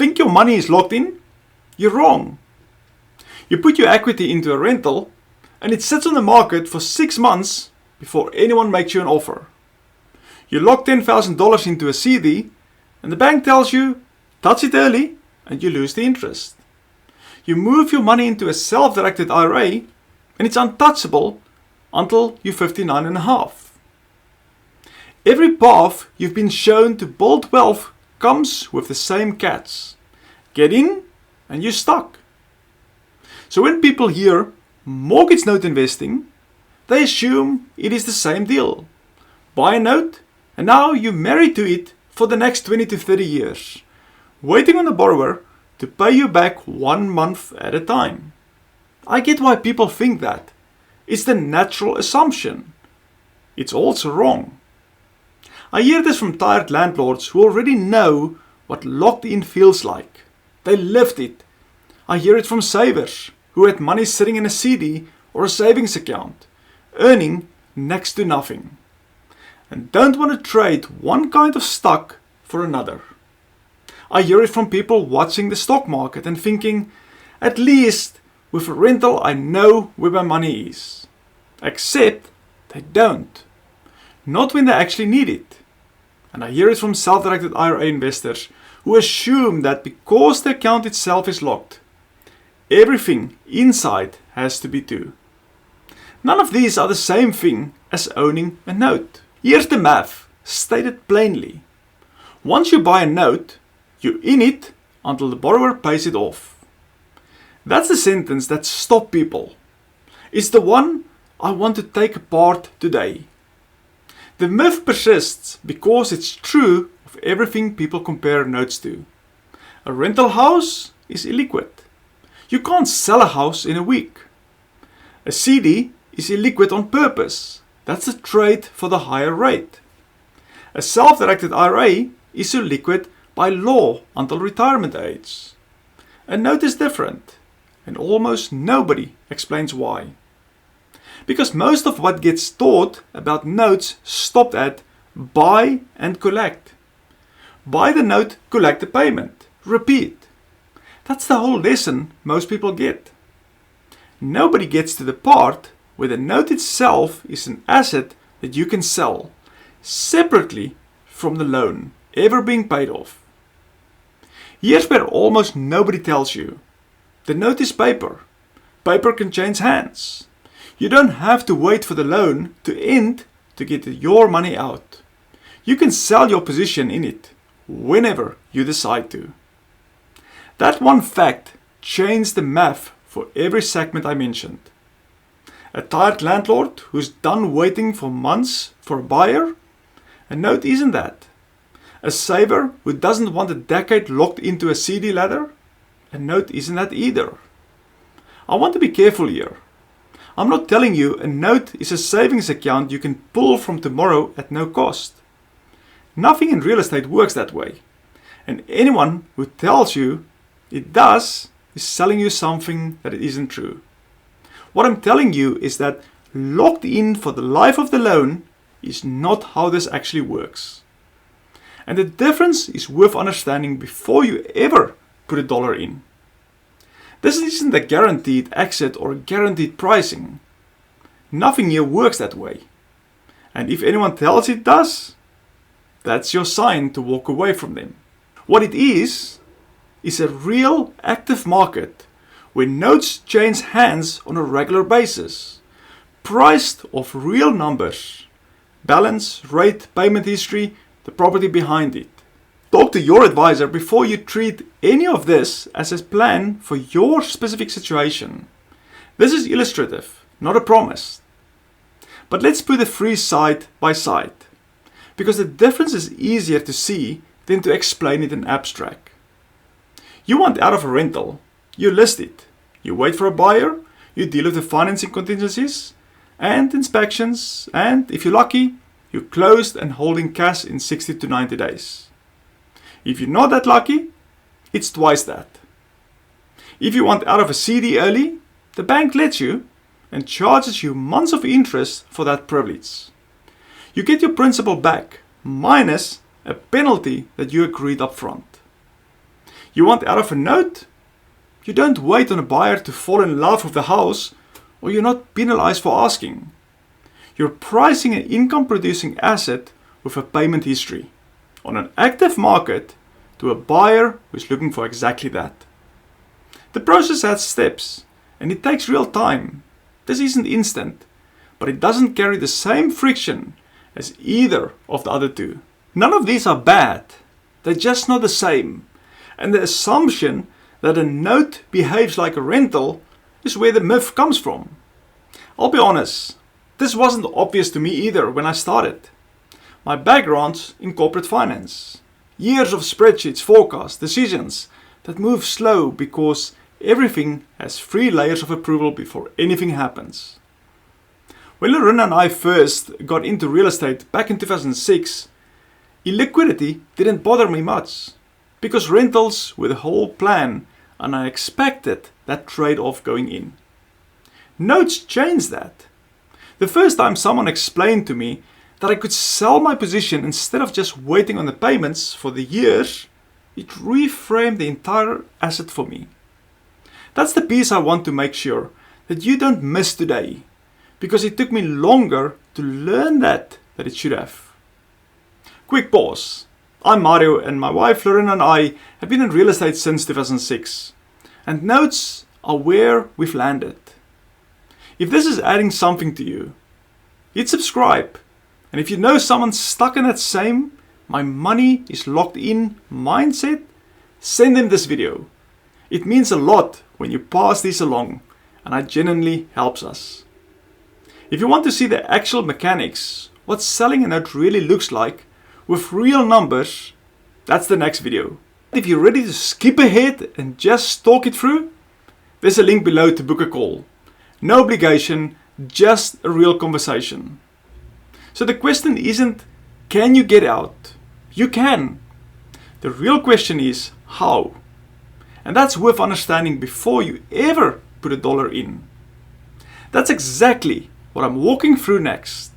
think your money is locked in? You're wrong. You put your equity into a rental and it sits on the market for 6 months before anyone makes you an offer. You lock $10,000 into a CD and the bank tells you, touch it early and you lose the interest. You move your money into a self-directed IRA and it's untouchable until you're 59 and a half. Every path you've been shown to build wealth comes with the same catch. Get in and you're stuck. So when people hear mortgage note investing, they assume it is the same deal. Buy a note and now you're married to it for the next 20 to 30 years, waiting on the borrower to pay you back 1 month at a time. I get why people think that. It's the natural assumption. It's also wrong. I hear this from tired landlords who already know what locked in feels like. They lived it. I hear it from savers who had money sitting in a CD or a savings account, earning next to nothing, and don't want to trade one kind of stock for another. I hear it from people watching the stock market and thinking, at least with a rental I know where my money is. Except they don't. Not when they actually need it. And I hear it from self-directed IRA investors who assume that because the account itself is locked, everything inside has to be too. None of these are the same thing as owning a note. Here's the math, stated plainly. Once you buy a note, you're in it until the borrower pays it off. That's the sentence that stops people. It's the one I want to take apart today. The myth persists because it's true of everything people compare notes to. A rental house is illiquid. You can't sell a house in a week. A CD is illiquid on purpose. That's a trade for the higher rate. A self-directed IRA is illiquid by law until retirement age. A note is different, and almost nobody explains why. Because most of what gets taught about notes stopped at buy and collect. Buy the note, collect the payment. Repeat. That's the whole lesson most people get. Nobody gets to the part where the note itself is an asset that you can sell, separately from the loan ever being paid off. Here's where almost nobody tells you. The note is paper. Paper can change hands. You don't have to wait for the loan to end to get your money out. You can sell your position in it whenever you decide to. That one fact changed the math for every segment I mentioned. A tired landlord who's done waiting for months for a buyer? A note isn't that. A saver who doesn't want a decade locked into a CD ladder? A note isn't that either. I want to be careful here. I'm not telling you a note is a savings account you can pull from tomorrow at no cost. Nothing in real estate works that way. And anyone who tells you it does is selling you something that isn't true. What I'm telling you is that locked in for the life of the loan is not how this actually works. And the difference is worth understanding before you ever put a dollar in. This isn't a guaranteed exit or guaranteed pricing. Nothing here works that way. And if anyone tells it does, that's your sign to walk away from them. What it is a real active market where notes change hands on a regular basis, priced off real numbers, balance, rate, payment history, the property behind it. Talk to your advisor before you treat any of this as a plan for your specific situation. This is illustrative, not a promise. But let's put the three side by side, because the difference is easier to see than to explain it in abstract. You want out of a rental, you list it, you wait for a buyer, you deal with the financing contingencies and inspections, and if you're lucky, you're closed and holding cash in 60 to 90 days. If you're not that lucky, it's twice that. If you want out of a CD early, the bank lets you and charges you months of interest for that privilege. You get your principal back, minus a penalty that you agreed up front. You want out of a note? You don't wait on a buyer to fall in love with the house, or you're not penalized for asking. You're pricing an income-producing asset with a payment history on an active market to a buyer who's looking for exactly that. The process has steps, and it takes real time. This isn't instant, but it doesn't carry the same friction as either of the other two. None of these are bad, they're just not the same. And the assumption that a note behaves like a rental is where the myth comes from. I'll be honest, this wasn't obvious to me either when I started. My background's in corporate finance. Years of spreadsheets, forecasts, decisions that move slow because everything has 3 layers of approval before anything happens. When Lorena and I first got into real estate back in 2006, illiquidity didn't bother me much because rentals were the whole plan and I expected that trade-off going in. Notes changed that. The first time someone explained to me that I could sell my position instead of just waiting on the payments for the years, it reframed the entire asset for me. That's the piece I want to make sure that you don't miss today, because it took me longer to learn that than it should have. Quick pause. I'm Mario and my wife Lorena and I have been in real estate since 2006, and notes are where we've landed. If this is adding something to you, hit subscribe. And if you know someone stuck in that same "my money is locked in" mindset, send them this video. It means a lot when you pass these along, and it genuinely helps us. If you want to see the actual mechanics, what selling a note really looks like, with real numbers, that's the next video. If you're ready to skip ahead and just talk it through, there's a link below to book a call. No obligation, just a real conversation. So the question isn't, can you get out? You can. The real question is, how? And that's worth understanding before you ever put $1 in. That's exactly what I'm walking through next.